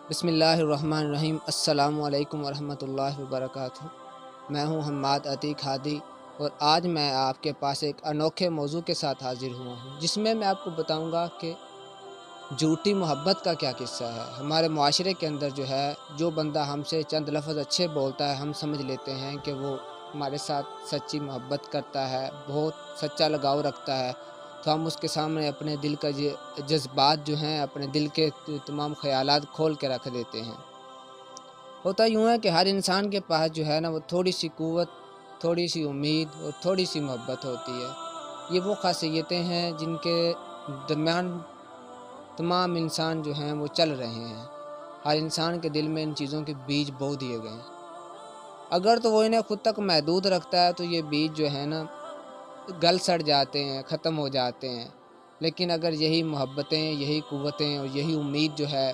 बिस्मिल्लाहिर्रहमानिर्रहीम। अस्सलामु अलैकुम वरहमतुल्लाहि वबरकातुहू। मैं हूँ हम्माद अतीक हादी और आज मैं आपके पास एक अनोखे मौजू के साथ हाजिर हुआ हूँ, जिसमें मैं आपको बताऊँगा कि झूठी मोहब्बत का क्या किस्सा है। हमारे मुआशरे के अंदर जो है, जो बंदा हमसे चंद लफ्ज़ अच्छे बोलता है, हम समझ लेते हैं कि वो हमारे साथ सच्ची मोहब्बत करता है, बहुत सच्चा लगाव रखता है, तो हम उसके सामने अपने दिल का जज्बात जो हैं, अपने दिल के तमाम ख़यालात खोल के रख देते हैं। होता यूँ है कि हर इंसान के पास जो है ना, वो थोड़ी सी क़ुव्वत, थोड़ी सी उम्मीद और थोड़ी सी मोहब्बत होती है। ये वो ख़ासियतें हैं जिनके दरमियान तमाम इंसान जो हैं वो चल रहे हैं। हर इंसान के दिल में इन चीज़ों के बीज बो दिए गए हैं। अगर तो वो इन्हें खुद तक महदूद रखता है तो ये बीज जो है ना, गल सड़ जाते हैं, ख़त्म हो जाते हैं। लेकिन अगर यही मोहब्बतें, यही क़ुव्वतें और यही उम्मीद जो है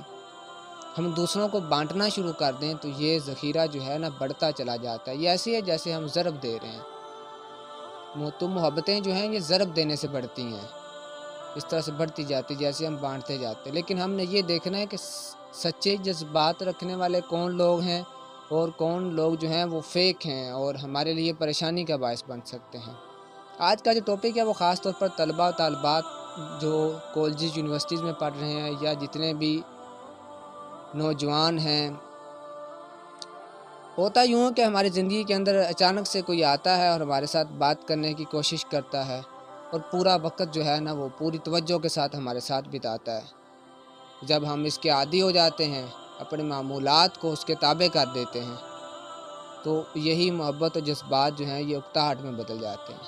हम दूसरों को बांटना शुरू कर दें, तो ये ज़ख़ीरा जो है ना, बढ़ता चला जाता है। ये ऐसी है जैसे हम ज़रब दे रहे हैं। तो मोहब्बतें जो हैं ये ज़रब देने से बढ़ती हैं, इस तरह से बढ़ती जाती जैसे हम बांटते जाते हैं। लेकिन हमने ये देखना है कि सच्चे जज्बात रखने वाले कौन लोग हैं और कौन लोग जो हैं वो फ़ेक हैं और हमारे लिए परेशानी का बायस बन सकते हैं। आज का जो टॉपिक है वो ख़ास तौर पर तलबा और तालिबात जो कॉलेजेस यूनिवर्सिटीज़ में पढ़ रहे हैं, या जितने भी नौजवान हैं। होता यूँ है कि हमारी ज़िंदगी के अंदर अचानक से कोई आता है और हमारे साथ बात करने की कोशिश करता है और पूरा वक़्त जो है ना, वो पूरी तवज्जो के साथ हमारे साथ बिताता है। जब हम इसके आदी हो जाते हैं, अपने मामूलात को उसके ताबे कर देते हैं, तो यही मोहब्बत और जज्बात जो हैं ये उकताहट में बदल जाते हैं।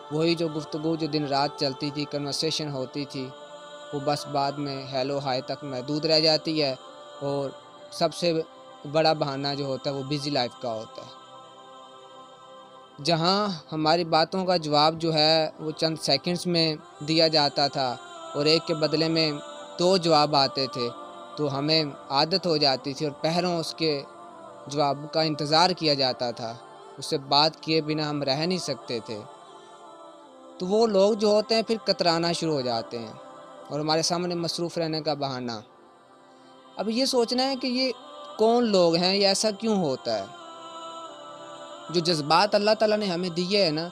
वही जो गुफ्तगू जो दिन रात चलती थी, कन्वर्सेशन होती थी, वो बस बाद में हेलो हाय तक महदूद रह जाती है और सबसे बड़ा बहाना जो होता है वो बिज़ी लाइफ का होता है। जहाँ हमारी बातों का जवाब जो है वो चंद सेकंड्स में दिया जाता था और एक के बदले में 2 जवाब आते थे, तो हमें आदत हो जाती थी और पहरों उसके जवाब का इंतज़ार किया जाता था। उससे बात किए बिना हम रह नहीं सकते थे। तो वो लोग जो होते हैं फिर कतराना शुरू हो जाते हैं और हमारे सामने मसरूफ़ रहने का बहाना। अब ये सोचना है कि ये कौन लोग हैं, ये ऐसा क्यों होता है। जो जज्बात अल्लाह ताला ने हमें दिए हैं ना,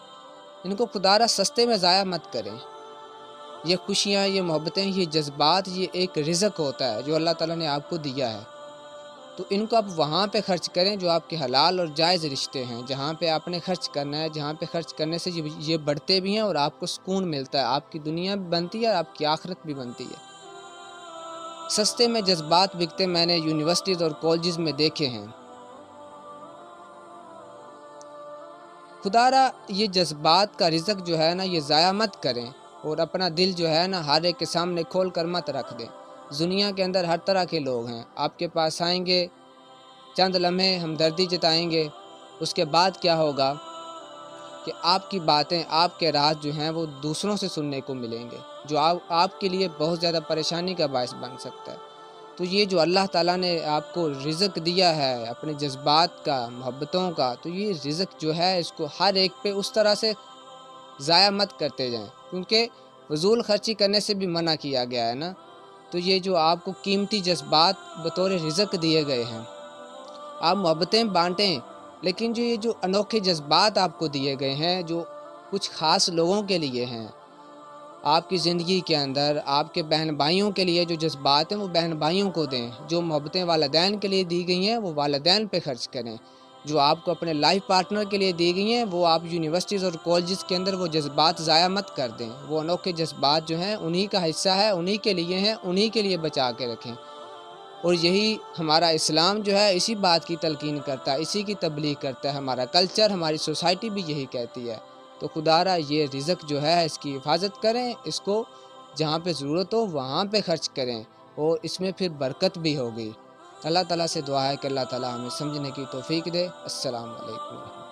इनको खुदारा सस्ते में ज़ाया मत करें। ये खुशियाँ, ये मोहब्बतें, ये जज्बात, ये एक रिज़्क़ होता है जो अल्लाह ताला ने आपको दिया है। तो इनको आप वहाँ पे खर्च करें जो आपके हलाल और जायज़ रिश्ते हैं, जहाँ पे आपने खर्च करना है, जहाँ पे खर्च करने से ये बढ़ते भी हैं और आपको सुकून मिलता है। आपकी दुनिया भी बनती है और आपकी आखिरत भी बनती है। सस्ते में जज्बात बिकते मैंने यूनिवर्सिटीज़ और कॉलेजेस में देखे हैं। खुदारा ये जज्बात का रिज़्क़ जो है ना, ये ज़ाया मत करें और अपना दिल जो है ना, हर एक के सामने खोल कर मत रख दें। दुनिया के अंदर हर तरह के लोग हैं, आपके पास आएंगे, चंद लम्हे हमदर्दी जताएंगे, उसके बाद क्या होगा कि आपकी बातें, आपके राज जो हैं वो दूसरों से सुनने को मिलेंगे, जो आपके लिए बहुत ज़्यादा परेशानी का बायस बन सकता है। तो ये जो अल्लाह ताला ने आपको रिज़्क़ दिया है अपने जज्बात का, मोहब्बतों का, तो ये रिज़्क़ जो है इसको हर एक पे उस तरह से ज़ाया मत करते जाएं, क्योंकि फ़ुज़ूल ख़र्ची करने से भी मना किया गया है ना। तो ये जो आपको कीमती जज्बात बतौर रिज़्क़ दिए गए हैं, आप मोहब्बतें बाँटें, लेकिन जो अनोखे जज्बात आपको दिए गए हैं, जो कुछ ख़ास लोगों के लिए हैं, आपकी ज़िंदगी के अंदर आपके बहन भाइयों के लिए जो जज्बात हैं वो बहन भाइयों को दें। जो मोहब्बतें वालिदैन के लिए दी गई हैं वो वालिदैन पे खर्च करें। जो आपको अपने लाइफ पार्टनर के लिए दी गई हैं वो आप यूनिवर्सिटीज़ और कॉलेजेस के अंदर वो जज्बात ज़ाया मत कर दें। वो अनोखे जज्बात जो हैं उन्हीं का हिस्सा है, उन्हीं के लिए हैं, उन्हीं के लिए बचा के रखें। और यही हमारा इस्लाम जो है इसी बात की तलकीन करता है, इसी की तबलीग करता है। हमारा कल्चर, हमारी सोसाइटी भी यही कहती है। तो खुदारा ये रिज़्क़ जो है इसकी हिफाजत करें, इसको जहाँ पे ज़रूरत हो वहाँ पे खर्च करें और इसमें फिर बरकत भी होगी। अल्लाह ताला से दुआ है कि अल्लाह ताला हमें समझने की तौफ़ीक दे। अस्सलाम वालेकुम।